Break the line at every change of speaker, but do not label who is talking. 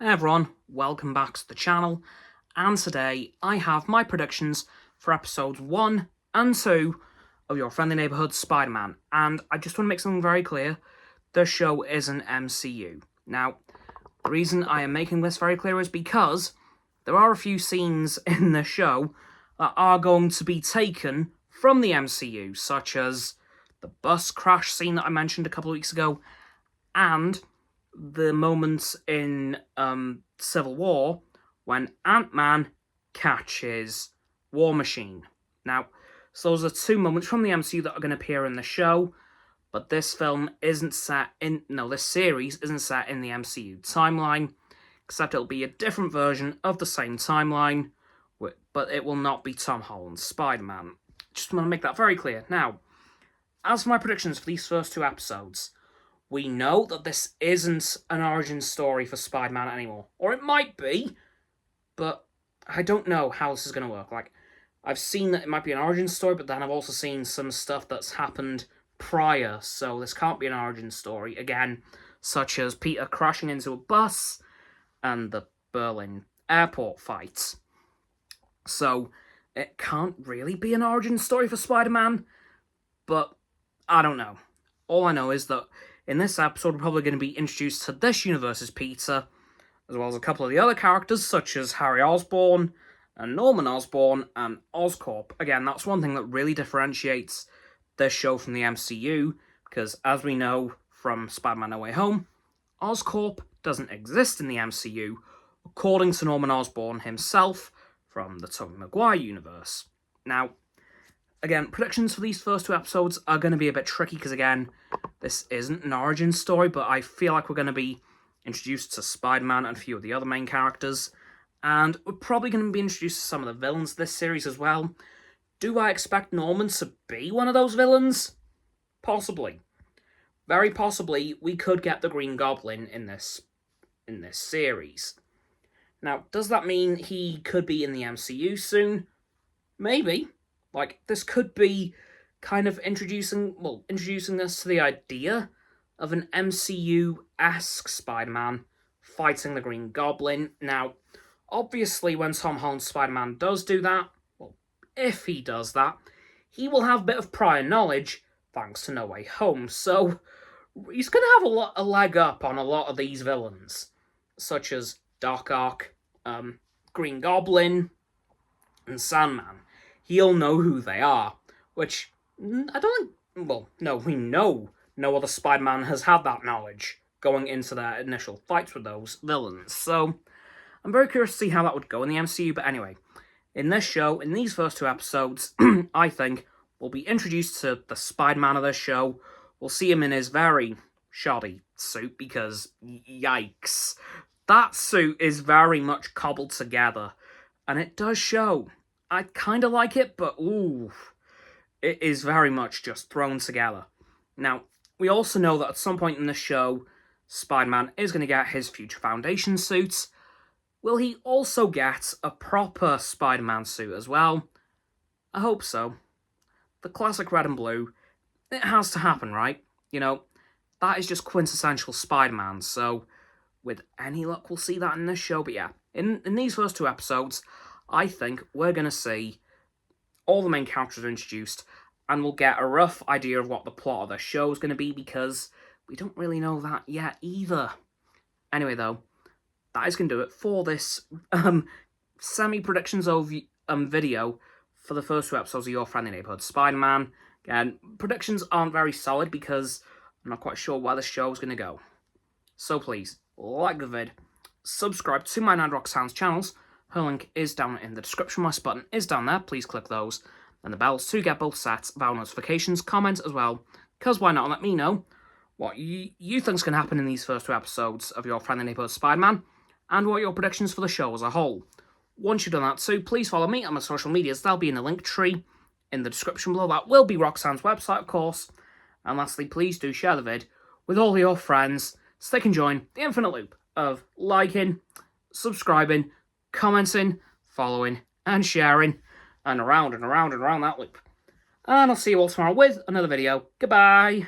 Hey everyone, welcome back to the channel, and today I have my predictions for episodes 1 and 2 of Your Friendly Neighborhood Spider-Man, and I just want to make something very clear: the show is an MCU. Now, the reason I am making this very clear is because there are a few scenes in the show that are going to be taken from the MCU, such as the bus crash scene that I mentioned a couple of weeks ago, and the moments in Civil War when Ant-Man catches War Machine. Now, so those are two moments from the MCU that are going to appear in the show, but this series isn't set in the MCU timeline, except it'll be a different version of the same timeline, but it will not be Tom Holland's Spider-Man. Just want to make that very clear. Now, as for my predictions for these first two episodes, we know that this isn't an origin story for Spider-Man anymore. Or it might be, but I don't know how this is going to work. Like, I've seen that it might be an origin story, but then I've also seen some stuff that's happened prior, so this can't be an origin story. Again, such as Peter crashing into a bus and the Berlin airport fight. So, it can't really be an origin story for Spider-Man, but I don't know. All I know is that in this episode, we're probably going to be introduced to this universe's Peter, as well as a couple of the other characters, such as Harry Osborn, and Norman Osborn, and Oscorp. Again, that's one thing that really differentiates this show from the MCU, because as we know from Spider-Man No Way Home, Oscorp doesn't exist in the MCU, according to Norman Osborn himself from the Tobey Maguire universe. Now, again, predictions for these first two episodes are going to be a bit tricky because, again, this isn't an origin story, but I feel like we're going to be introduced to Spider-Man and a few of the other main characters, and we're probably going to be introduced to some of the villains this series as well. Do I expect Norman to be one of those villains? Possibly. Very possibly, we could get the Green Goblin in this series. Now, does that mean he could be in the MCU soon? Maybe. Like, this could be kind of introducing us to the idea of an MCU-esque Spider-Man fighting the Green Goblin. Now, obviously, when Tom Holland's Spider-Man does do that, well, if he does that, he will have a bit of prior knowledge, thanks to No Way Home, so he's going to have a leg up on a lot of these villains, such as Doc Ock, Green Goblin, and Sandman. He'll know who they are, which I don't think, well, no, we know no other Spider-Man has had that knowledge going into their initial fights with those villains. So, I'm very curious to see how that would go in the MCU, but anyway, in this show, in these first two episodes, I think we'll be introduced to the Spider-Man of this show. We'll see him in his very shoddy suit, because, yikes, that suit is very much cobbled together, and it does show. I kind of like it, but ooh, it is very much just thrown together. Now, we also know that at some point in the show, Spider-Man is going to get his future Foundation suit. Will he also get a proper Spider-Man suit as well? I hope so. The classic red and blue, it has to happen, right? You know, that is just quintessential Spider-Man, so with any luck we'll see that in this show. But yeah, in these first two episodes, I think we're going to see all the main characters introduced, and we'll get a rough idea of what the plot of the show is going to be, because we don't really know that yet either. Anyway, though, that is going to do it for this semi-predictions video for the first two episodes of Your Friendly Neighborhood Spider-Man. Again, predictions aren't very solid because I'm not quite sure where the show is going to go. So please, like the vid, subscribe to my Nine Rock Sounds channels. Her link is down in the description. My button is down there. Please click those. And the bells to get both sets of our notifications. Comment as well, because why not? Let me know what you think's going to happen in these first two episodes of Your Friendly Neighborhood Spider-Man, and what your predictions for the show as a whole. Once you've done that too, please follow me on my social medias. They'll be in the link tree in the description below. That will be Roxanne's website, of course. And lastly, please do share the vid with all your friends so they can join the infinite loop of liking, subscribing, commenting, following, and sharing, and around and around and around that loop. And I'll see you all tomorrow with another video. Goodbye!